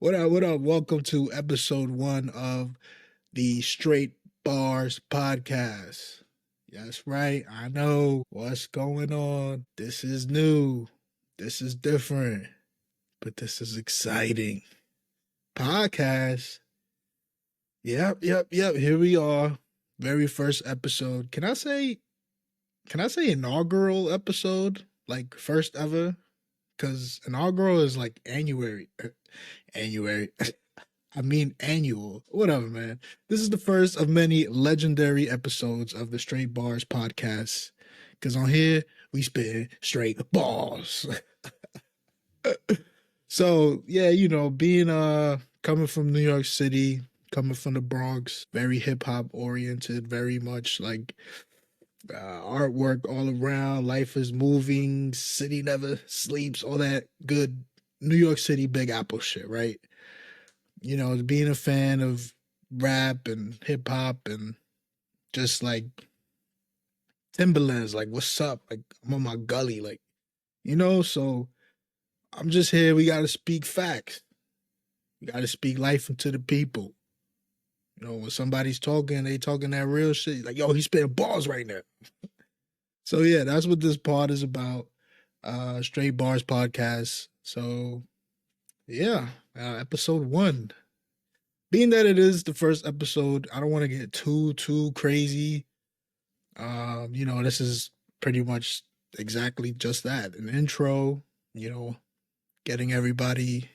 What up? What up? Welcome to episode one of the Straight Bars Podcast. That's right. I know what's going on. This is new. This is different, but this is exciting. Podcast. Yep. Here we are. Very first episode. Can I say inaugural episode? Like first ever? Because inaugural is like annuary. Annuary. I mean annual. Whatever, man. This is the first of many legendary episodes of the Straight Bars podcast. Cause on here we spit straight bars. So yeah, being coming from New York City, coming from the Bronx, very hip hop oriented, very much like artwork all around. Life is moving, city never sleeps, all that good New York City Big Apple shit, right? Being a fan of rap and hip hop and just like Timberlands, like what's up? Like I'm on my gully, so I'm just here. We gotta speak facts. We gotta speak life into the people. When somebody's talking, they talking that real shit. Like, yo, he's spitting balls right now. So yeah, that's what this pod is about. Straight Bars Podcast. So yeah, episode one. Being that it is the first episode, I don't want to get too crazy. This is pretty much exactly just that. An intro, getting everybody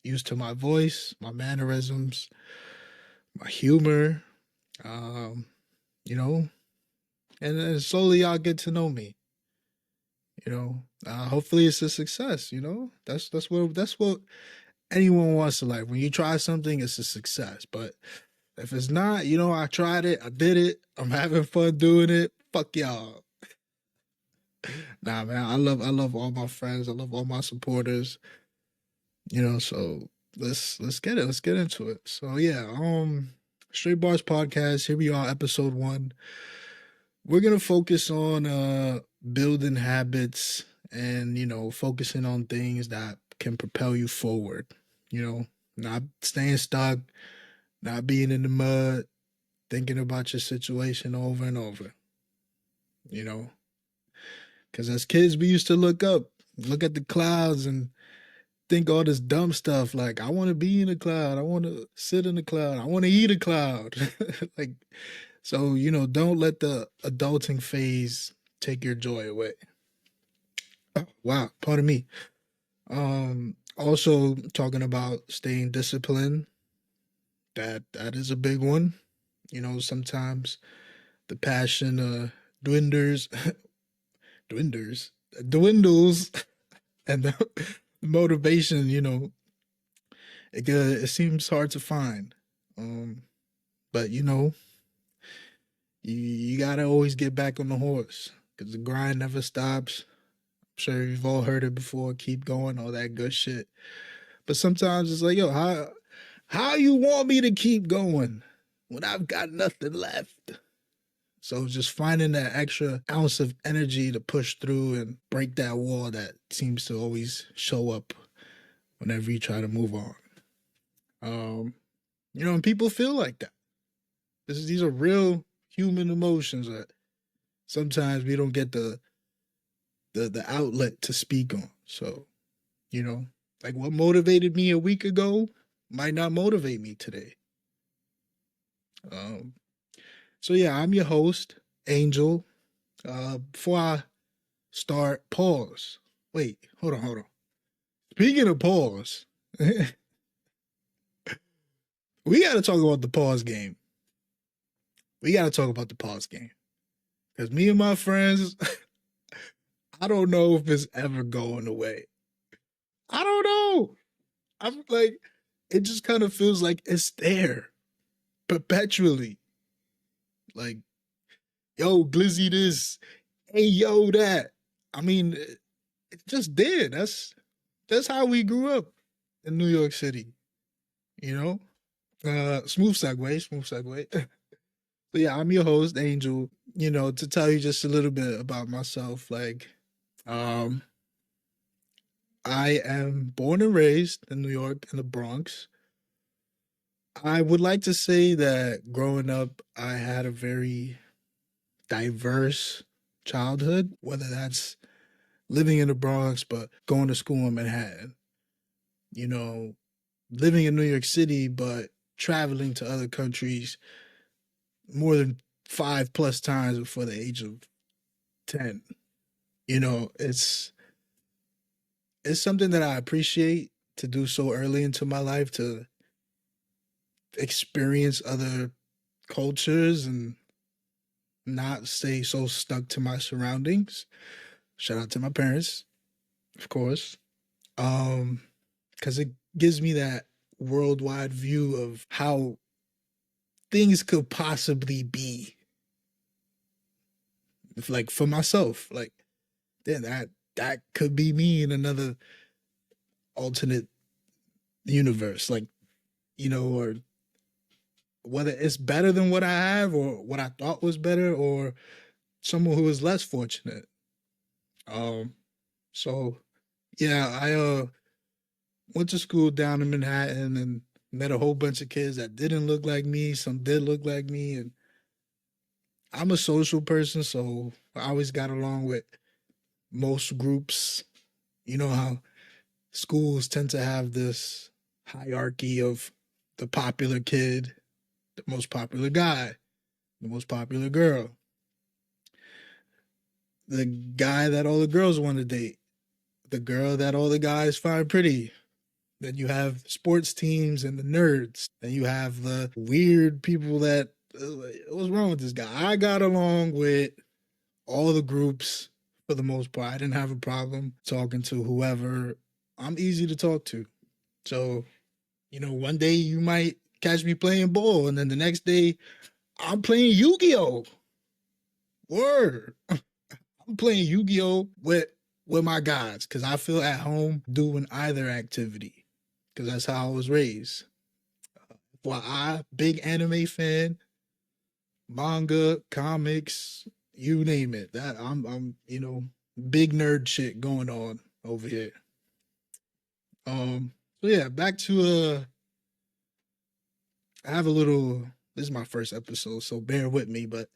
used to my voice, my mannerisms, my humor, um, you know, and then slowly y'all get to know me. Hopefully it's a success. That's what anyone wants to like. When you try something, it's a success. But if it's not, I tried it, I did it, I'm having fun doing it. Fuck y'all. Nah, man, I love all my friends, I love all my supporters. So let's get it. Let's get into it. So yeah, Straight Bars Podcast. Here we are, episode one. We're gonna focus on building habits and focusing on things that can propel you forward. Not staying stuck, not being in the mud, thinking about your situation over and over. You know, because as kids we used to look up, look at the clouds, and think all this dumb stuff like I want to be in a cloud, I want to sit in a cloud, I want to eat a cloud. Like, so don't let the adulting phase take your joy away. Oh, wow, pardon me. Also talking about staying disciplined. That is a big one. Sometimes the passion dwindles, dwindles, dwindles, and the motivation. It seems hard to find. But you gotta always get back on the horse because the grind never stops. I'm sure you've all heard it before. Keep going, all that good shit. But sometimes it's like, yo, how you want me to keep going when I've got nothing left? So just finding that extra ounce of energy to push through and break that wall that seems to always show up whenever you try to move on. And people feel like that. These are real human emotions that sometimes we don't get the outlet to speak on. So, like what motivated me a week ago might not motivate me today. So yeah, I'm your host, Angel. Before I start, pause. Wait, hold on. Speaking of pause, we got to talk about the pause game. Because me and my friends, I don't know if it's ever going away. I don't know. I'm like, it just kind of feels like it's there perpetually. Like, yo, Glizzy this, hey, yo, that. I mean, it just did. That's how we grew up in New York City, you know? Smooth segue. So yeah, I'm your host, Angel. To tell you just a little bit about myself, like, um, I am born and raised in New York in the Bronx. I would like to say that growing up, I had a very diverse childhood, whether that's living in the Bronx, but going to school in Manhattan, you know, living in New York City, but traveling to other countries more than 5+ times before the age of 10. It's something that I appreciate to do so early into my life, to experience other cultures and not stay so stuck to my surroundings. Shout out to my parents, of course. Um, because it gives me that worldwide view of how things could possibly be. Like for myself, like then that could be me in another alternate universe, like or whether it's better than what I have or what I thought was better or someone who is less fortunate. Um, so yeah, I went to school down in Manhattan and met a whole bunch of kids that didn't look like me, some did look like me, and I'm a social person, so I always got along with most groups. You know how schools tend to have this hierarchy of the popular kid, the most popular guy, the most popular girl, the guy that all the girls want to date, the girl that all the guys find pretty. Then you have sports teams and the nerds. Then you have the weird people that, what's wrong with this guy? I got along with all the groups for the most part. I didn't have a problem talking to whoever. I'm easy to talk to. So, one day you might catch me playing ball, and then the next day I'm playing Yu Gi Oh! Word. I'm playing Yu Gi Oh! with my guys because I feel at home doing either activity because that's how I was raised. Well, big anime fan, manga, comics, you name it. That I'm big nerd shit going on over here. So yeah, back to I have a little this is my first episode, so bear with me, but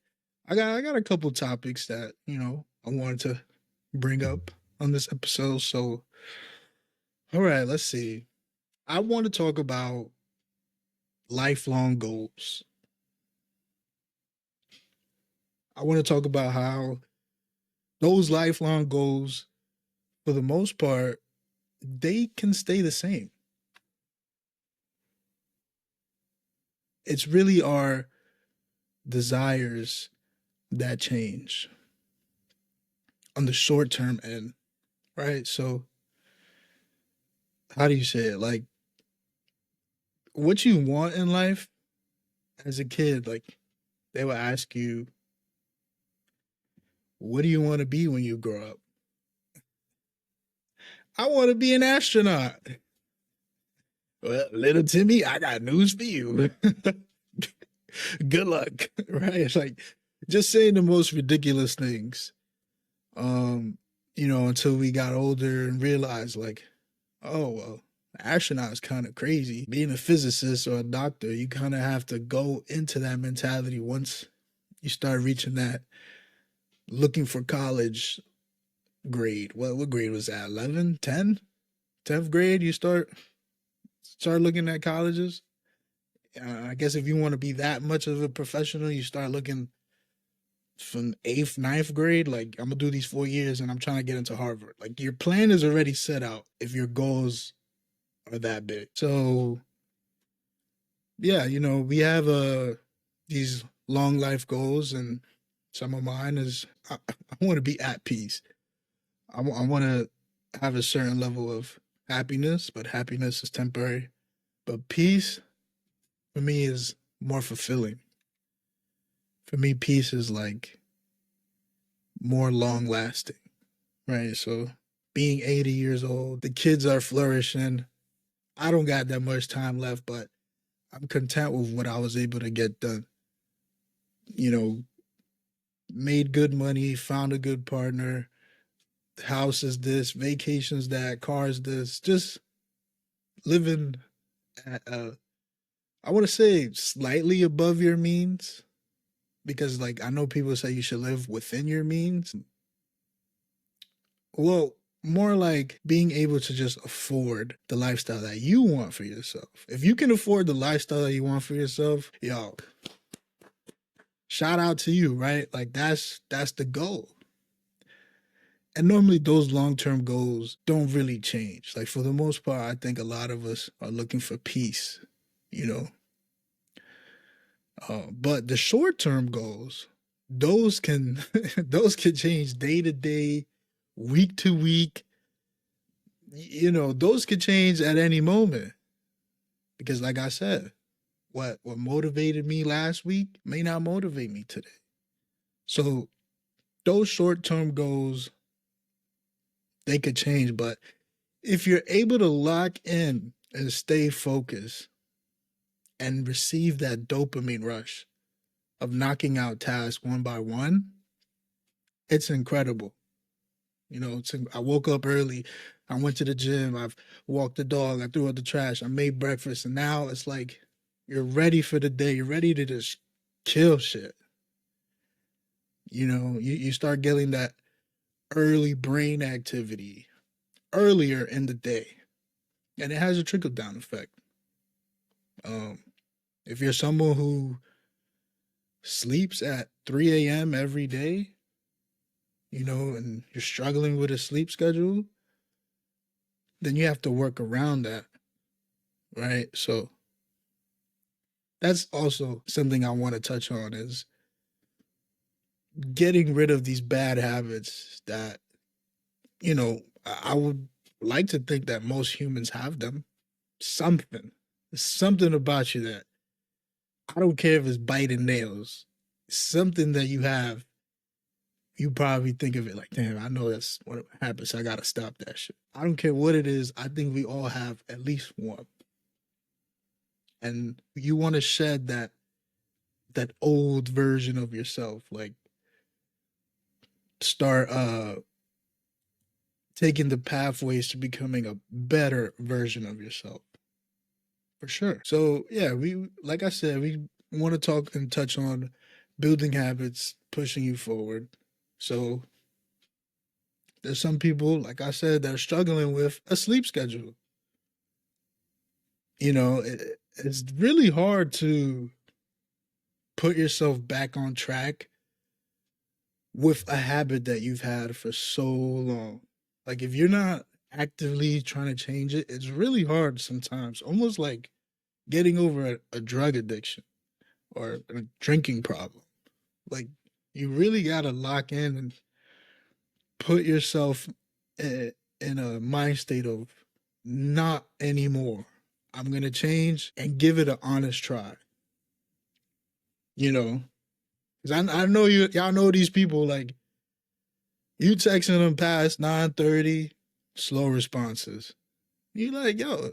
I got a couple topics that, I wanted to bring up on this episode. So all right, let's see. I want to talk about lifelong goals. I want to talk about how those lifelong goals, for the most part, they can stay the same. It's really our desires that change on the short term end, right? So, how do you say it? Like, what you want in life as a kid, like, they will ask you, what do you want to be when you grow up? I want to be an astronaut. Well, little Timmy, I got news for you. Good luck, right? It's like just saying the most ridiculous things. Um, until we got older and realized, like, oh well, astronaut is kind of crazy. Being a physicist or a doctor, you kind of have to go into that mentality once you start reaching that looking for college grade. What grade was that? 11, 10, 10th grade? You start looking at colleges. I guess if you want to be that much of a professional, you start looking from eighth, ninth grade. Like, I'm gonna do these 4 years, and I'm trying to get into Harvard. Like, your plan is already set out if your goals are that big. So yeah, we have these long life goals, and some of mine is I want to be at peace. I want to have a certain level of happiness, but happiness is temporary. But peace for me is more fulfilling. For me, peace is like more long lasting, right? So being 80 years old, the kids are flourishing. I don't got that much time left, but I'm content with what I was able to get done. You know, made good money, found a good partner, house is this, vacations that, cars this, just living at a I want to say slightly above your means, because like I know people say you should live within your means. Well, more like being able to just afford the lifestyle that you want for yourself. If you can afford the lifestyle that you want for yourself, yo, shout out to you, right? Like that's the goal. And normally those long-term goals don't really change. Like for the most part, I think a lot of us are looking for peace, you know. But the short-term goals, those can those can change day to day, week to week. You know, those could change at any moment. Because like I said, what motivated me last week may not motivate me today. So those short-term goals, they could change, but if you're able to lock in and stay focused and receive that dopamine rush of knocking out tasks one by one, it's incredible. You know, I woke up early, I went to the gym, I've walked the dog, I threw out the trash, I made breakfast, and now it's like you're ready for the day. You're ready to just kill shit. You know, you start getting that early brain activity earlier in the day, and it has a trickle down effect. Um, if you're someone who sleeps at 3 a.m. every day, you know, and you're struggling with a sleep schedule, then you have to work around that, right? So that's also something I want to touch on is getting rid of these bad habits that, you know, I would like to think that most humans have them. Something about you that I don't care if it's biting nails, something that you have, you probably think of it like, damn, I know that's what happens. I gotta stop that shit. I don't care what it is. I think we all have at least one. And you want to shed that old version of yourself. Like start taking the pathways to becoming a better version of yourself. For sure. So yeah, we like I said, we want to talk and touch on building habits, pushing you forward. So there's some people, like I said, that are struggling with a sleep schedule. You know, it's really hard to put yourself back on track with a habit that you've had for so long. Like if you're not actively trying to change it, it's really hard sometimes, almost like getting over a drug addiction or a drinking problem. Like you really got to lock in and put yourself in a mind state of not anymore. I'm going to change and give it an honest try. You know, because I know y'all know these people like you texting them past 9:30, slow responses. You like, yo,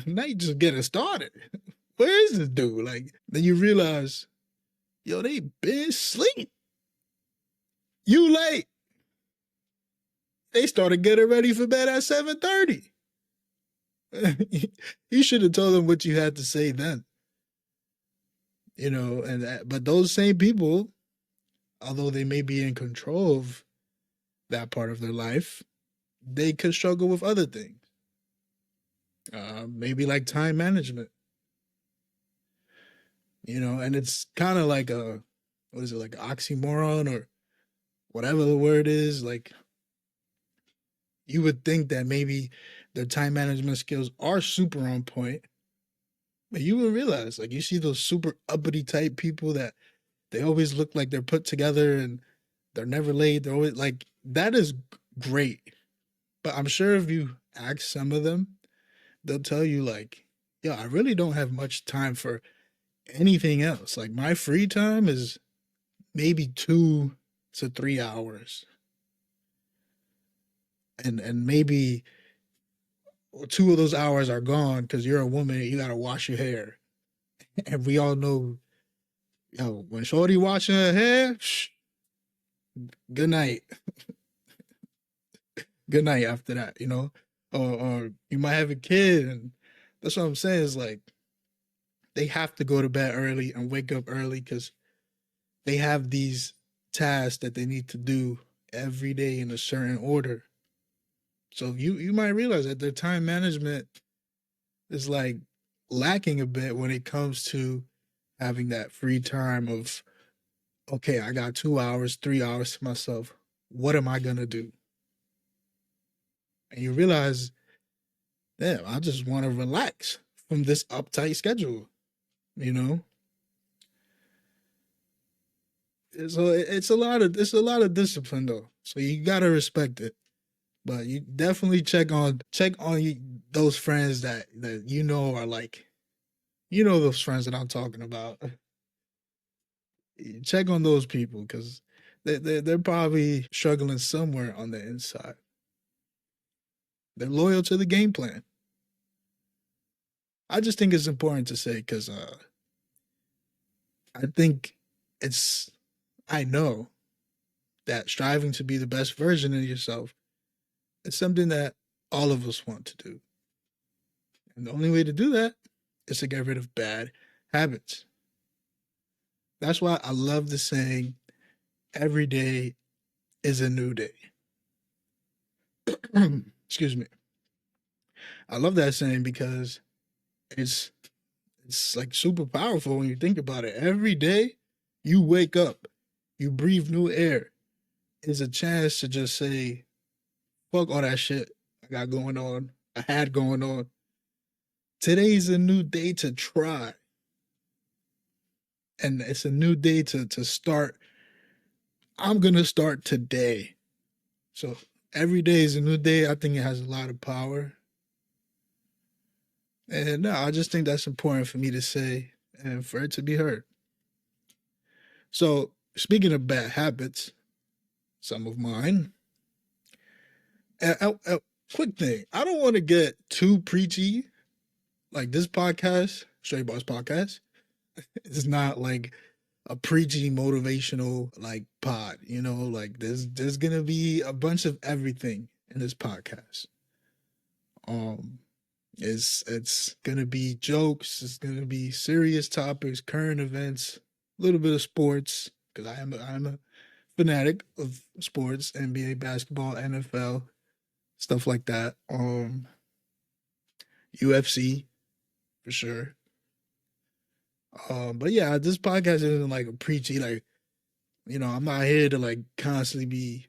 night just getting started. Where is this dude? Like, then you realize, yo, they been sleep. You late. They started getting ready for bed at 7:30. You should have told them what you had to say then. You know, and but those same people, although they may be in control of that part of their life, they could struggle with other things. Maybe like time management, you know, and it's kind of like a, what is it, like oxymoron or whatever the word is. Like you would think that maybe their time management skills are super on point, but you would realize, like, you see those super uppity type people that they always look like they're put together and they're never late. They're always like, that is great. But I'm sure if you ask some of them, they'll tell you, like, yo, I really don't have much time for anything else. Like, my free time is maybe 2 to 3 hours. And maybe 2 of those hours are gone because you're a woman and you got to wash your hair. And we all know, yo, when Shorty washing her hair, good night. Good night after that, you know? Or you might have a kid. And that's what I'm saying is like, they have to go to bed early and wake up early because they have these tasks that they need to do every day in a certain order. So you might realize that their time management is like lacking a bit when it comes to having that free time of, okay, I got 2 hours, 3 hours to myself. What am I gonna do? And you realize, damn, I just want to relax from this uptight schedule, you know? So it's a lot of discipline though. So you gotta respect it. But you definitely check on those friends that you know are like, you know, those friends that I'm talking about. Check on those people because they're probably struggling somewhere on the inside. They're loyal to the game plan. I just think it's important to say because I think it's I know that striving to be the best version of yourself is something that all of us want to do. And the only way to do that is to get rid of bad habits. That's why I love the saying, every day is a new day. Excuse me. I love that saying because it's it's like super powerful when you think about it. Every day you wake up, you breathe new air, is a chance to just say, fuck all that shit I got going on, I had going on. Today's a new day to try. And it's a new day to start. I'm gonna start today. So every day is a new day. I think it has a lot of power. And no, I just think that's important for me to say and for it to be heard. So speaking of bad habits, some of mine. Quick thing, I don't want to get too preachy. Like this podcast, Straight Bars Podcast, it's not like a preachy motivational like pod. You know, like there's gonna be a bunch of everything in this podcast. Um, it's gonna be jokes. It's gonna be serious topics, current events, a little bit of sports because I'm a fanatic of sports, NBA basketball, NFL, stuff like that. UFC for sure. But yeah, this podcast isn't like a preachy like, you know, I'm not here to like constantly be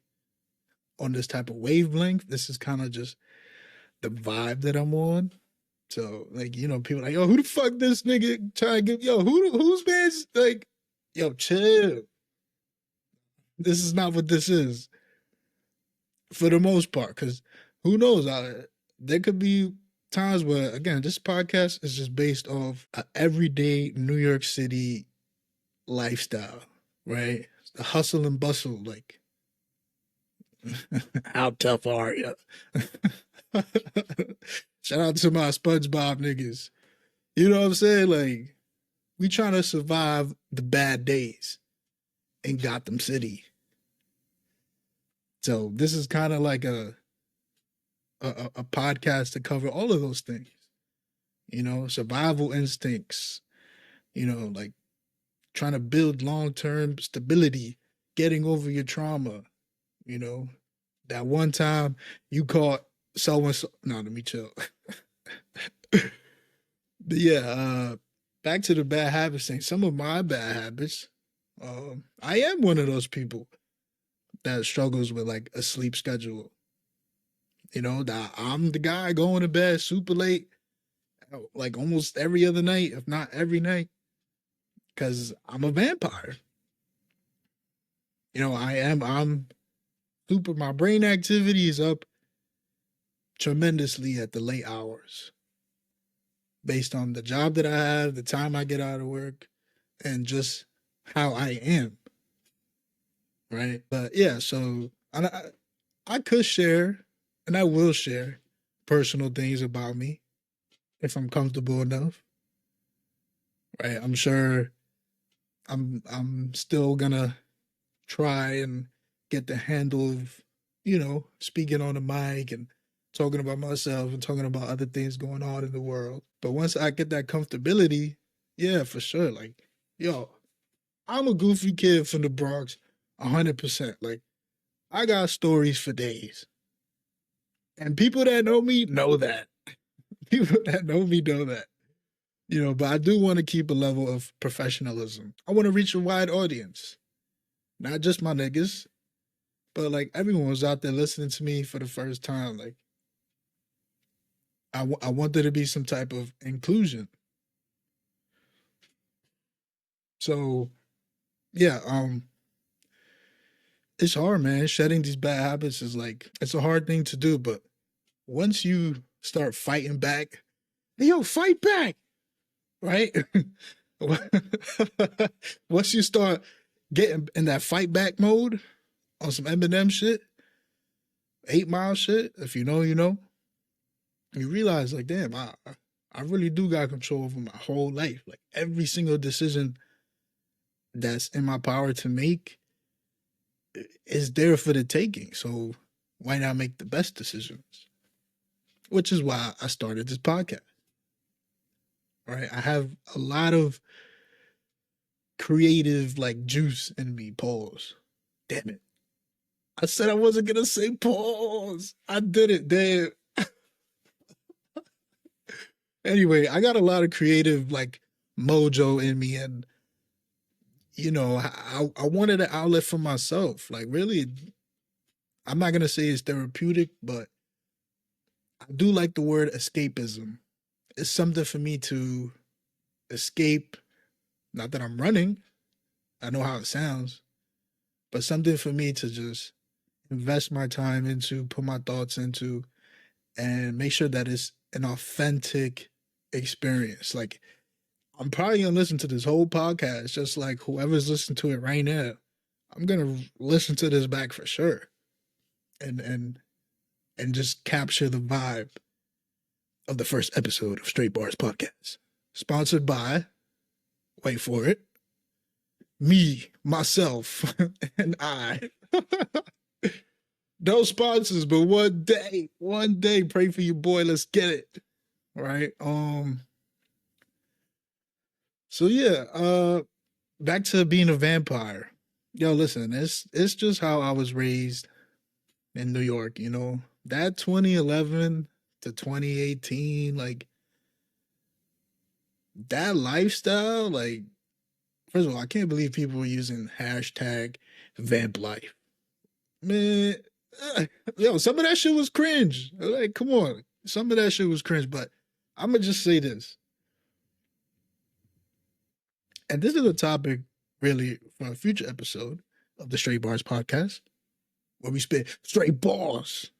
on this type of wavelength. This is kind of just the vibe that I'm on. So like, you know, people like, yo, who the fuck this nigga trying to get, yo, who's man's like, yo, chill. This is not what this is for the most part. Cause who knows? There could be times where, again, this podcast is just based off a everyday New York City lifestyle, right? The hustle and bustle, like, how tough are you? Shout out to my SpongeBob niggas. You know what I'm saying? Like, we trying to survive the bad days in Gotham City. So this is kind of like a podcast to cover all of those things. You know, survival instincts. You know, like trying to build long term stability, getting over your trauma. You know, that one time you caught so and so. No, let me chill. But yeah, back to the bad habits thing. Some of my bad habits. I am one of those people that struggles with like a sleep schedule. You know, that I'm the guy going to bed super late, like almost every other night, if not every night, because I'm a vampire. You know, I'm super, my brain activity is up tremendously at the late hours based on the job that I have, the time I get out of work, and just how I am. Right. But yeah, so I could share and I will share personal things about me if I'm comfortable enough. Right. I'm sure I'm still gonna try and get the handle of, you know, speaking on the mic and talking about myself and talking about other things going on in the world. But once I get that comfortability, Yeah, for sure. Like, yo, I'm a goofy kid from the Bronx, 100%. Like, I got stories for days. And people that know me know that. People that know me know that. But I do want to keep a level of professionalism. I want to reach a wide audience, not just my niggas, but like everyone was out there listening to me for the first time. Like, I want there to be some type of inclusion. So, yeah, it's hard, man. Shedding these bad habits is like, it's a hard thing to do, but once you start fighting back, hey, yo, fight back, right? Once you start getting in that fight back mode on some Eminem shit, 8 Mile shit, if you know, you know, you realize like, damn, I really do got control over my whole life. Like every single decision that's in my power to make is there for the taking. So why not make the best decisions? Which is why I started this podcast. Right? I have a lot of creative like juice in me. Pause. Damn it. I said I wasn't gonna say pause. I did it. Damn. Anyway, I got a lot of creative like mojo in me, and I wanted an outlet for myself. Like really, I'm not gonna say it's therapeutic, but I do like the word escapism. It's something for me to escape. Not that I'm running. I know how it sounds, but something for me to just invest my time into, put my thoughts into, and make sure that it's an authentic experience. Like I'm probably gonna listen to this whole podcast, just like whoever's listening to it right now. I'm gonna listen to this back for sure, and just capture the vibe of the first episode of Straight Bars Podcast, sponsored by, wait for it, me, myself, and I. No sponsors, but one day, pray for your boy. Let's get it. Right. So yeah, back to being a vampire. Yo, listen, it's just how I was raised in New York, That 2011 to 2018, like that lifestyle, like first of all, I can't believe people were using hashtag vamp life. Man, yo, some of that shit was cringe. Like, come on. Some of that shit was cringe, but I'm gonna just say this. And this is a topic really for a future episode of the Straight Bars podcast, where we spit straight bars.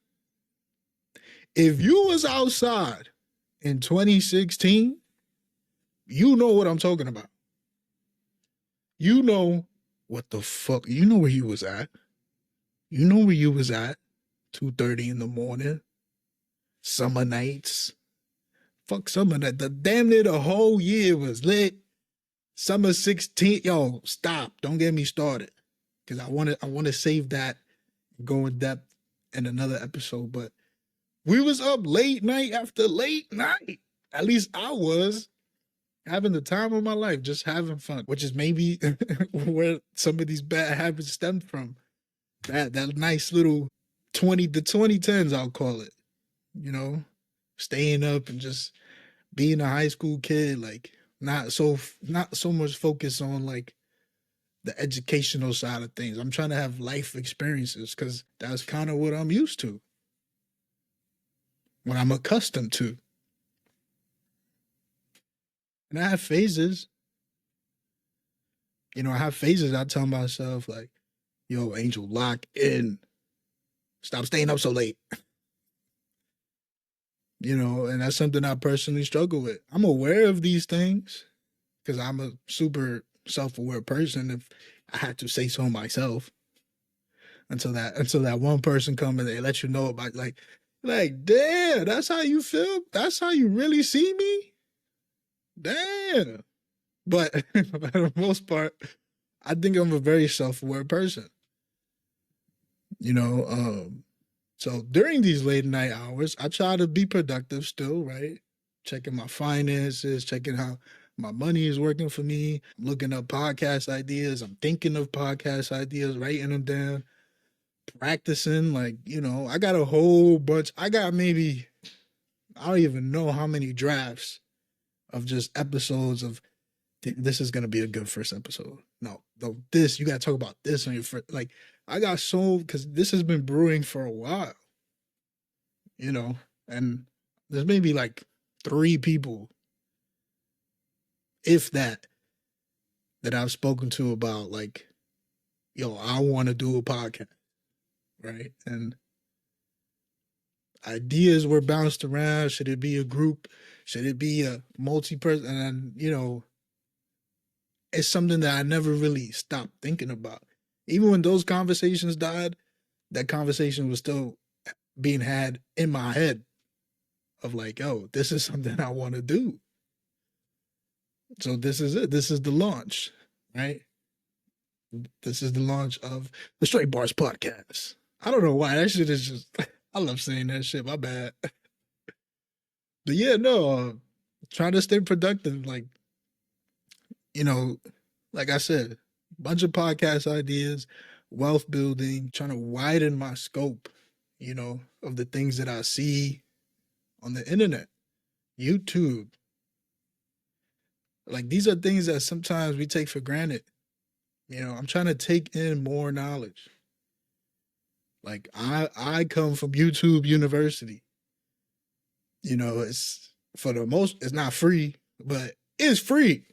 If you was outside in 2016, you know what I'm talking about. You know what the fuck. You know where you was at. You know where you was at. 2:30 in the morning. Summer nights. Fuck summer night. The damn near the whole year was lit. Summer 16. Yo, stop. Don't get me started. Because I want to save that, go in depth in another episode. But we was up late night after late night. At least I was having the time of my life, just having fun, which is maybe where some of these bad habits stemmed from. That nice little 2010s, I'll call it. Staying up and just being a high school kid, like not so much focus on like the educational side of things. I'm trying to have life experiences because that's kind of what I'm used to, what I'm accustomed to. And I have phases. I have phases I tell myself like, yo, Angel, lock in. Stop staying up so late. And that's something I personally struggle with. I'm aware of these things because I'm a super self-aware person, if I had to say so myself. Until that one person come and they let you know about like, damn, that's how you feel? That's how you really see me? Damn. But for the most part, I think I'm a very self-aware person. You know, so during these late night hours, I try to be productive still, right? Checking my finances, checking how My money is working for me. I'm looking up podcast ideas. I'm thinking of podcast ideas, writing them down, practicing. Like, I got a whole bunch. I got maybe, I don't even know how many drafts of just episodes of this is going to be a good first episode. No, this, you got to talk about this on your first. Like, I got so, because this has been brewing for a while, and there's maybe like 3 people, if that I've spoken to about like, yo, I want to do a podcast, right? And ideas were bounced around. Should it be a group? Should it be a multi-person? And it's something that I never really stopped thinking about. Even when those conversations died, that conversation was still being had in my head of like, yo, this is something I want to do. So this is it. This is the launch, right? This is the launch of the Straight Bars Podcast. I don't know why that shit is just. I love saying that shit. My bad. But yeah, no. Trying to stay productive, like like I said, bunch of podcast ideas, wealth building, trying to widen my scope, of the things that I see on the internet, YouTube. Like these are things that sometimes we take for granted. I'm trying to take in more knowledge. Like I come from YouTube University. It's for the most, it's not free, but it's free.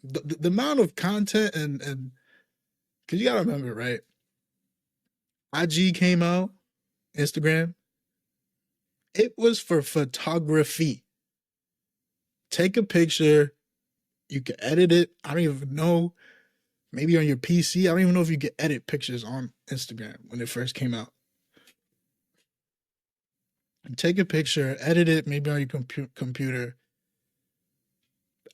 The amount of content and because you gotta remember, right? IG came out, Instagram. It was for photography. Take a picture. You can edit it. I don't even know. Maybe on your PC. I don't even know if you can edit pictures on Instagram when it first came out. Take a picture, edit it, maybe on your computer,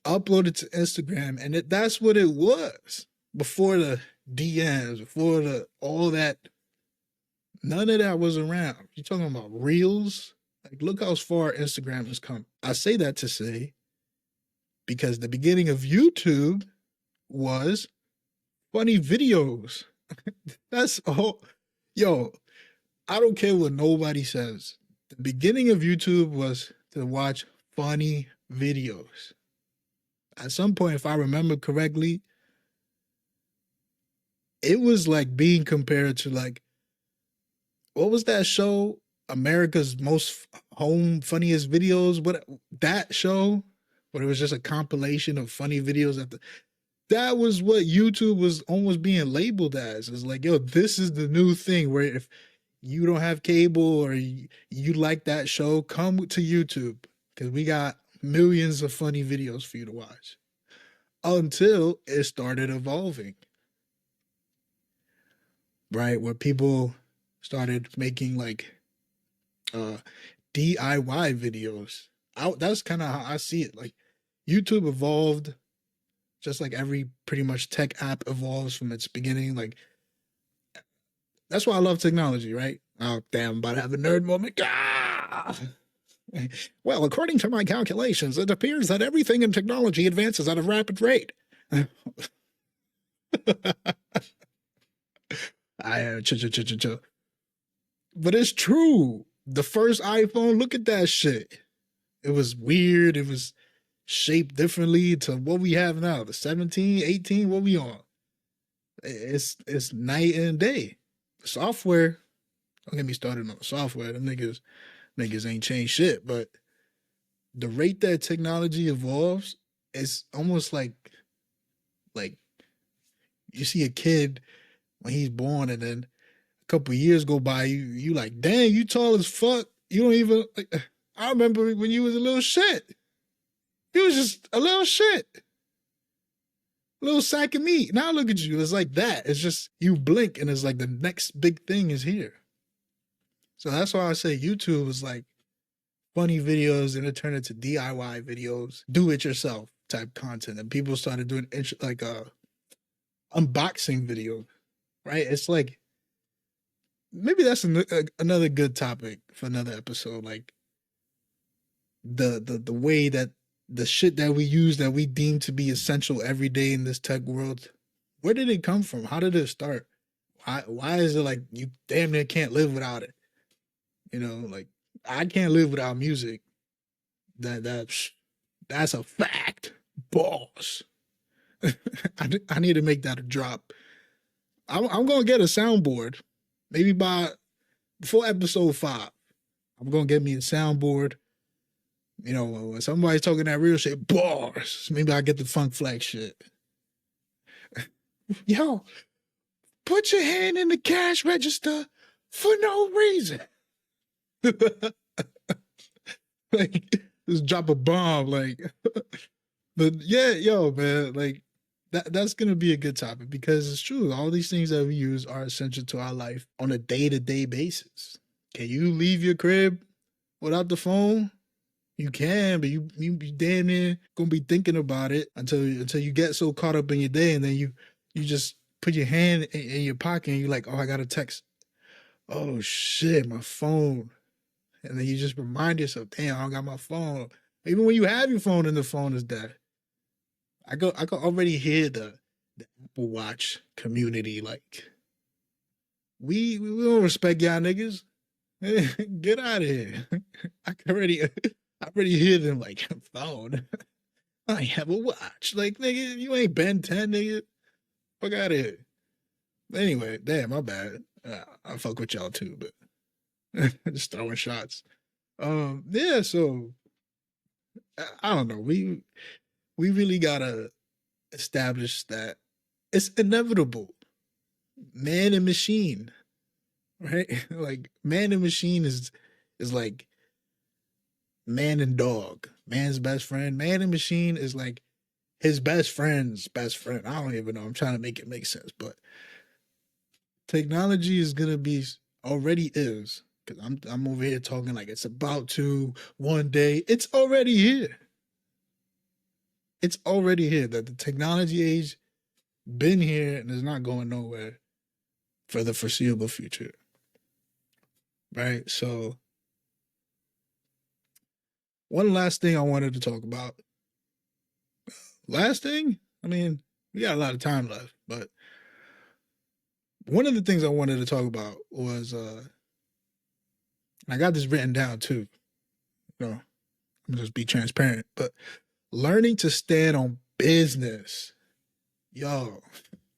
upload it to Instagram, and that's what it was before the DMs, before all that. None of that was around. You're talking about reels. Like, look how far Instagram has come. I say that to say because the beginning of YouTube was funny videos. That's all. Yo, I don't care what nobody says. The beginning of YouTube was to watch funny videos. At some point, if I remember correctly, it was like being compared to like, what was that show? America's Most Home Funniest Videos. What that show? But it was just a compilation of funny videos that was what YouTube was almost being labeled as. It's like, yo, this is the new thing where if you don't have cable or you like that show, come to YouTube because we got millions of funny videos for you to watch. Until it started evolving, right? Where people started making like DIY videos. That's kind of how I see it. Like YouTube evolved just like every pretty much tech app evolves from its beginning. Like that's why I love technology, right? Oh, damn, I'm about to have a nerd moment. Ah! Well, according to my calculations, it appears that everything in technology advances at a rapid rate. But it's true. The first iPhone, look at that shit. It was weird. It was shaped differently to what we have now. The 17, 18, what we on? It's night and day. Software, don't get me started on the software. The niggas ain't changed shit. But the rate that technology evolves, it's almost like you see a kid when he's born and then a couple of years go by, you like, dang, you tall as fuck. You don't even like, I remember when you was a little shit. You was just a little shit. A little sack of meat. Now look at you. It's like that. It's just you blink and it's like the next big thing is here. So that's why I say YouTube was like funny videos and it turned into DIY videos, do it yourself type content. And people started doing like unboxing video, right? It's like, maybe that's another good topic for another episode. Like the way that the shit that we use that we deem to be essential every day in this tech world, where did it come from? How did it start? Why is it like you damn near can't live without it? You know, like I can't live without music. That's a fact, boss. I need to make that a drop. I'm gonna get a soundboard, maybe by before episode 5. I'm gonna get me a soundboard. You know, when somebody's talking that real shit, bars. Maybe I get the funk flex shit. Yo, put your hand in the cash register for no reason. Like, just drop a bomb, like. But yeah, yo, man, like that's gonna be a good topic because it's true. All these things that we use are essential to our life on a day-to-day basis. Can you leave your crib without the phone? You can, but you be damn near gonna be thinking about it until you get so caught up in your day, and then you just put your hand in your pocket and you're like, oh, I got a text. Oh shit, my phone. And then you just remind yourself, damn, I don't got my phone. Even when you have your phone and the phone is dead. I can already hear the Apple Watch community like, we don't respect y'all niggas. Get out of here. I already hear them like, phone. I have a watch. Like, nigga, you ain't Ben 10, nigga. Fuck out of here. Anyway, damn, my bad. I fuck with y'all too, but just throwing shots. Yeah, so I don't know. We really gotta establish that it's inevitable. Man and machine, right? Like man and machine is like man and dog. Man's best friend. Man and machine is like his best friend's best friend. I don't even know. I'm trying to make it make sense, but technology is gonna be already is because I'm over here talking like it's about to one day. It's already here. It's already here. That the technology age been here and is not going nowhere for the foreseeable future. Right? So one last thing I wanted to talk about. Last thing? I mean, we got a lot of time left, but one of the things I wanted to talk about was I got this written down too. You know, I'm just be transparent, but learning to stand on business. Yo,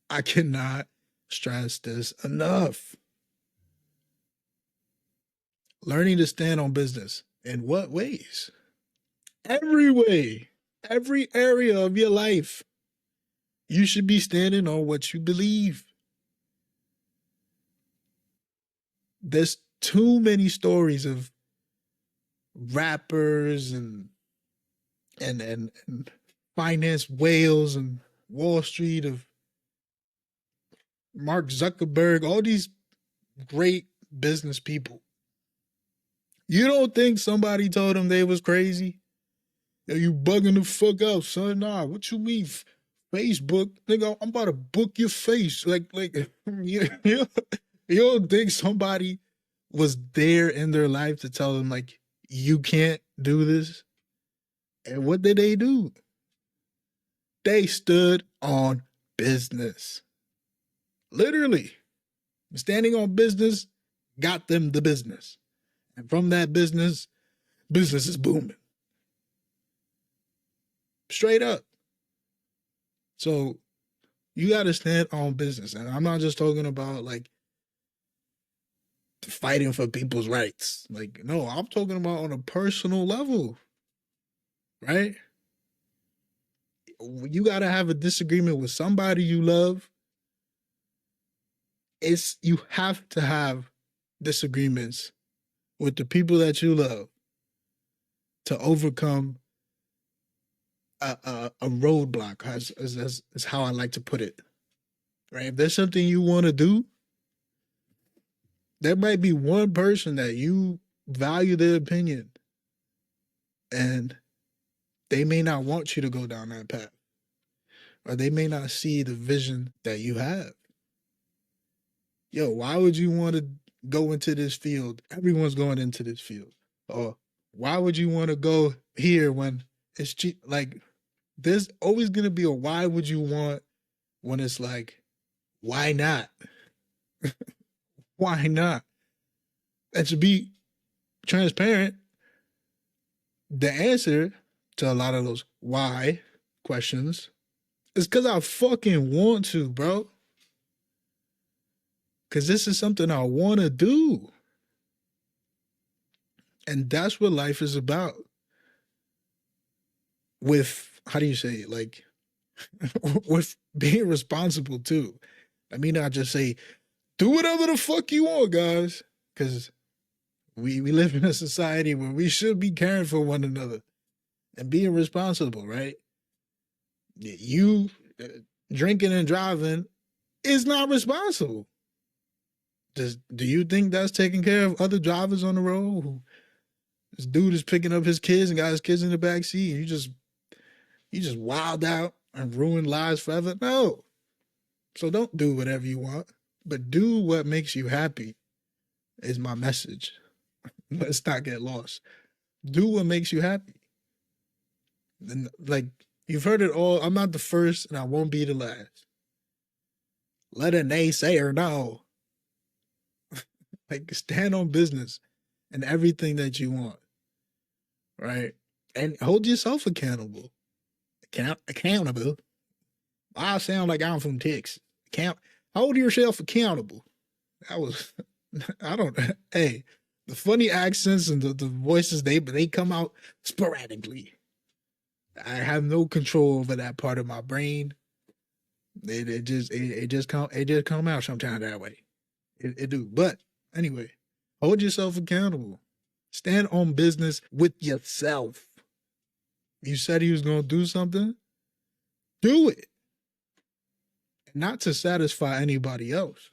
I cannot stress this enough. Learning to stand on business. In what ways? Every way. Every area of your life. You should be standing on what you believe. There's too many stories of rappers and finance whales and Wall Street, of Mark Zuckerberg, all these great business people. You don't think somebody told them they was crazy? Yo, you bugging the fuck out, son. Nah, what you mean? Facebook? Nigga, I'm about to book your face. Like you don't think somebody was there in their life to tell them, like, you can't do this? And what did they do? They stood on business. Literally. Standing on business got them the business. And from that business is booming. Straight up. So you got to stand on business. And I'm not just talking about like fighting for people's rights. Like, no, I'm talking about on a personal level, right? You got to have a disagreement with somebody you love. You have to have disagreements with the people that you love to overcome a roadblock, is how I like to put it. Right? If there's something you want to do, there might be one person that you value their opinion, and they may not want you to go down that path, or they may not see the vision that you have. Yo, why would you want to go into this field? Everyone's going into this field. Or why would you want to go here when It's cheap. Like, there's always gonna be a why would you want when it's like, why not? Why not? And to be transparent, the answer to a lot of those why questions is because I fucking want to, bro. Because this is something I want to do. And that's what life is about. With, how do you say it? Like, with being responsible too. I mean, I just say, do whatever the fuck you want, guys. Because we live in a society where we should be caring for one another and being responsible, right? You drinking and driving is not responsible. Do you think that's taking care of other drivers on the road? This dude is picking up his kids and got his kids in the back seat, and you just wild out and ruin lives forever? No. So don't do whatever you want, but do what makes you happy is my message. Let's not get lost. Do what makes you happy. And like, you've heard it all. I'm not the first and I won't be the last. Let a naysayer know. Like, stand on business and everything that you want. Right? And hold yourself accountable. Accountable. I sound like I'm from Texas. Hold yourself accountable. That was, I don't, hey, the funny accents and the voices, they come out sporadically. I have no control over that part of my brain. It just come out sometime that way. It do. But anyway, hold yourself accountable. Stand on business with yourself. You said he was gonna do something, do it. Not to satisfy anybody else.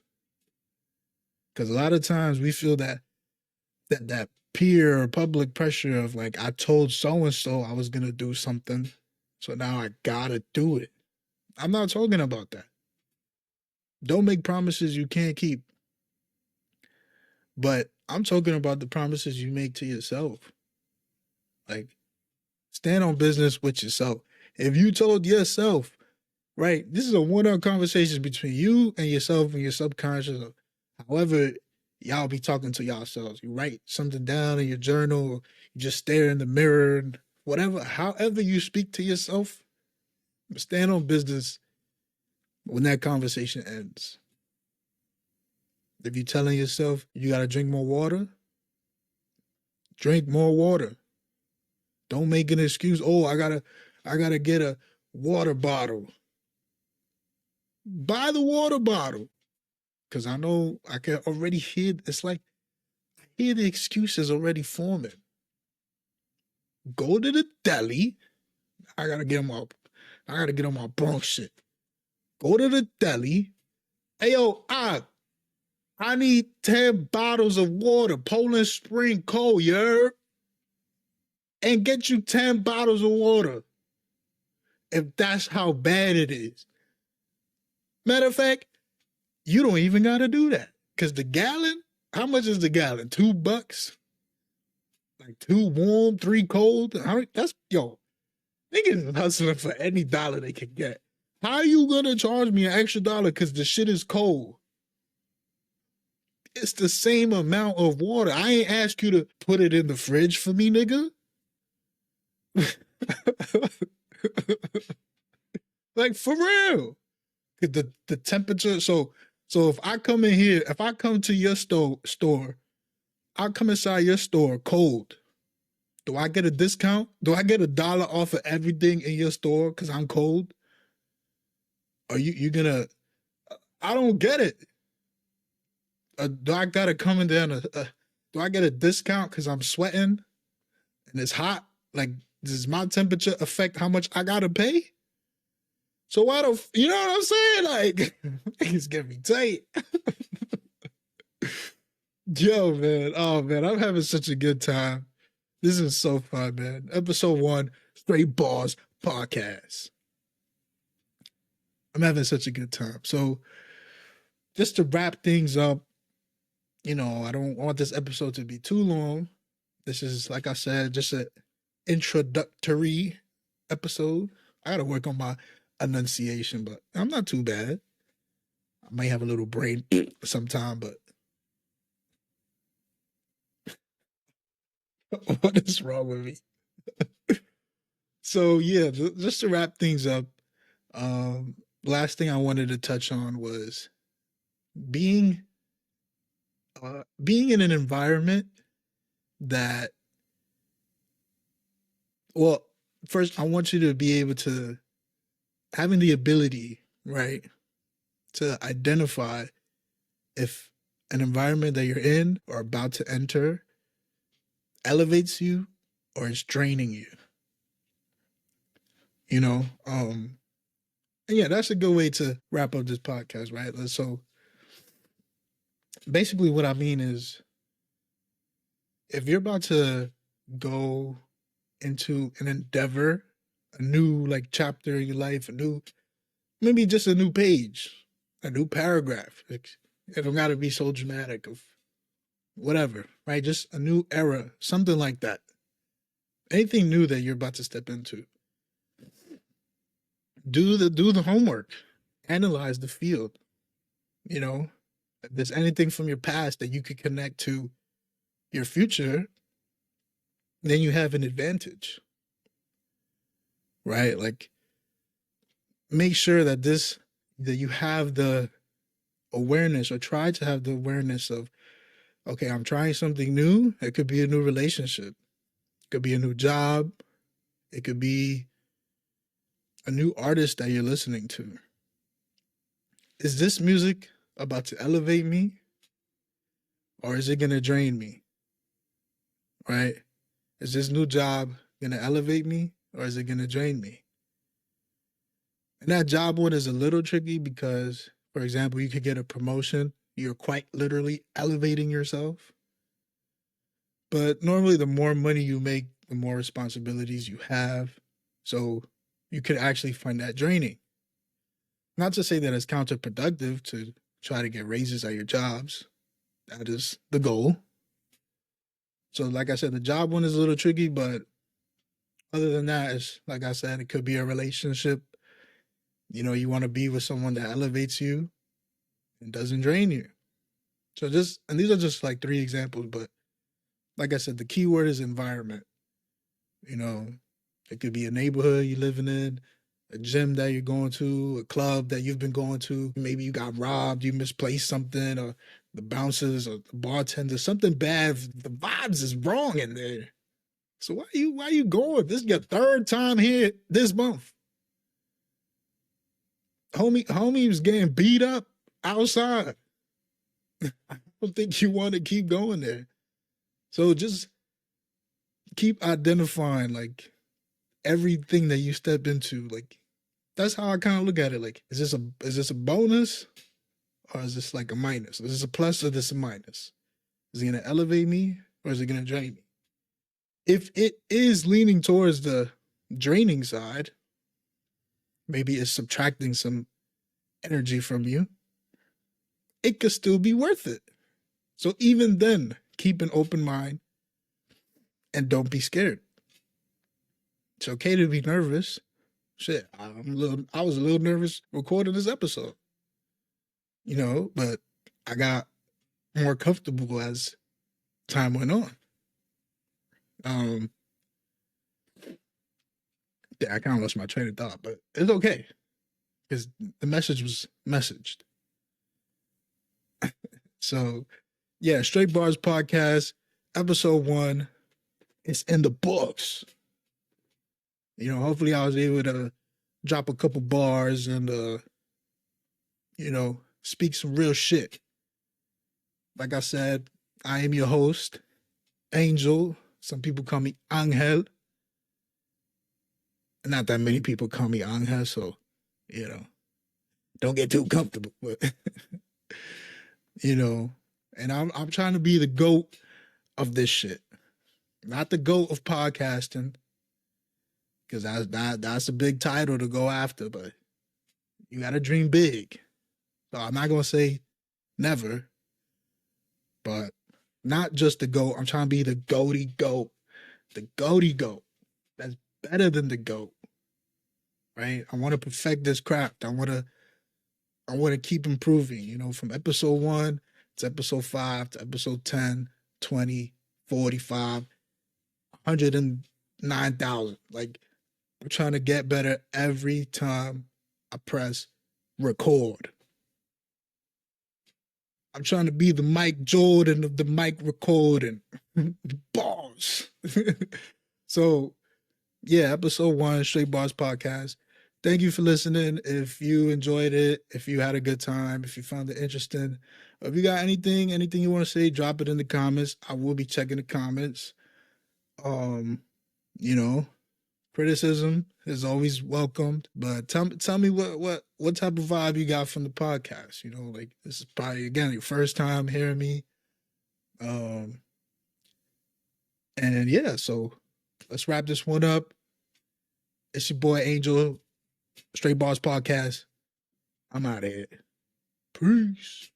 Because a lot of times we feel that peer or public pressure of like, I told so-and-so I was going to do something, so now I got to do it. I'm not talking about that. Don't make promises you can't keep. But I'm talking about the promises you make to yourself. Like, stand on business with yourself. If you told yourself, right, this is a one-on-one conversation between you and yourself and your subconscious. However, y'all be talking to yourselves. You write something down in your journal, or you just stare in the mirror, and whatever, however you speak to yourself, stand on business when that conversation ends. If you're telling yourself you got to drink more water, drink more water. Don't make an excuse. Oh, I gotta get a water bottle. Buy the water bottle. Because I know I can already hear, it's like, I hear the excuses already forming. Go to the deli. I gotta get on my bunk shit. Go to the deli. Hey, yo, I need 10 bottles of water, Poland Spring Cold, Yerrr. And get you 10 bottles of water. If that's how bad it is. Matter of fact, you don't even gotta do that. Because the gallon, how much is the gallon? $2? Like 2 warm, 3 cold? That's, yo, niggas hustling for any dollar they can get. How are you gonna charge me an extra dollar because the shit is cold? It's the same amount of water. I ain't ask you to put it in the fridge for me, nigga. Like, for real. The temperature, so if I come in here, if I come to your store, I'll come inside your store cold. Do I get a discount? Do I get $1 off of everything in your store because I'm cold? Are you gonna? I don't get it. Do I gotta come in there? Do I get a discount because I'm sweating and it's hot? Like, does my temperature affect how much I gotta pay? So why don't you know what I'm saying? Like, it's getting me tight. Yo, man. Oh, man. I'm having such a good time. This is so fun, man. Episode 1, Straight Bars Podcast. I'm having such a good time. So, just to wrap things up, you know, I don't want this episode to be too long. This is, like I said, just an introductory episode. I gotta work on my enunciation, but I'm not too bad. I might have a little brain sometime, but what is wrong with me? So yeah, just to wrap things up, um, last thing I wanted to touch on was being being in an environment that, well, first I want you to be able to having the ability, right, to identify if an environment that you're in or about to enter elevates you or is draining you. You know, and yeah, that's a good way to wrap up this podcast, right? So basically, what I mean is, if you're about to go into an endeavor, a new like chapter in your life, a new, maybe just a new page, a new paragraph. It don't got to be so dramatic of whatever, right? Just a new era, something like that. Anything new that you're about to step into. Do the homework. Analyze the field. You know, if there's anything from your past that you could connect to your future, then you have an advantage. Right? Like, make sure that you have the awareness, or try to have the awareness of, okay, I'm trying something new. It could be a new relationship. It could be a new job. It could be a new artist that you're listening to. Is this music about to elevate me, or is it going to drain me? Right? Is this new job going to elevate me, or is it going to drain me? And that job one is a little tricky because, for example, you could get a promotion. You're quite literally elevating yourself. But normally, the more money you make, the more responsibilities you have. So you could actually find that draining. Not to say that it's counterproductive to try to get raises at your jobs. That is the goal. So, like I said, the job one is a little tricky, but other than that, it's like I said, it could be a relationship. You know, you want to be with someone that elevates you and doesn't drain you. So and these are just like 3 examples, but like I said, the key word is environment. You know, it could be a neighborhood you're living in, a gym that you're going to, a club that you've been going to. Maybe you got robbed, you misplaced something, or the bouncers or the bartender, something bad. The vibes is wrong in there. So why are you going? This is your 3rd time here this month. Homie was getting beat up outside. I don't think you want to keep going there. So just keep identifying like everything that you step into. Like, that's how I kind of look at it. Like, is this a bonus, or is this like a minus? Is this a plus, or is this a minus? Is it gonna elevate me, or is it gonna drain me? If it is leaning towards the draining side, maybe it's subtracting some energy from you, it could still be worth it. So even then, keep an open mind and don't be scared. It's okay to be nervous. Shit, I was a little nervous recording this episode. You know, but I got more comfortable as time went on. Yeah, I kind of lost my train of thought, but it's okay because the message was messaged. So, yeah, Straight Bars Podcast, episode 1, it's in the books. You know, hopefully I was able to drop a couple bars and, you know, speak some real shit. Like I said, I am your host, Angel. Some people call me Angel. Not that many people call me Angel, so, you know, don't get too comfortable. But, you know, and I'm trying to be the GOAT of this shit. Not the GOAT of podcasting, because that's a big title to go after, but you got to dream big. So I'm not going to say never, but not just the GOAT. I'm trying to be the GOAty GOAT. The GOAty GOAT. That's better than the GOAT. right? I want to perfect this craft. I want to keep improving, from episode 1 to episode 5 to episode 10, 20, 45, 109,000. Like, I'm trying to get better every time I press record. I'm trying to be the Mike Jordan of the mic recording. Balls. So, yeah, episode 1, Straight Bars Podcast. Thank you for listening. If you enjoyed it, if you had a good time, if you found it interesting, if you got anything you want to say, drop it in the comments. I will be checking the comments. Um, you know, criticism is always welcomed, but tell me what type of vibe you got from the podcast. Like, this is probably, again, your first time hearing me. And yeah, so let's wrap this one up. It's your boy Angel, Straight Bars Podcast. I'm out of here. Peace.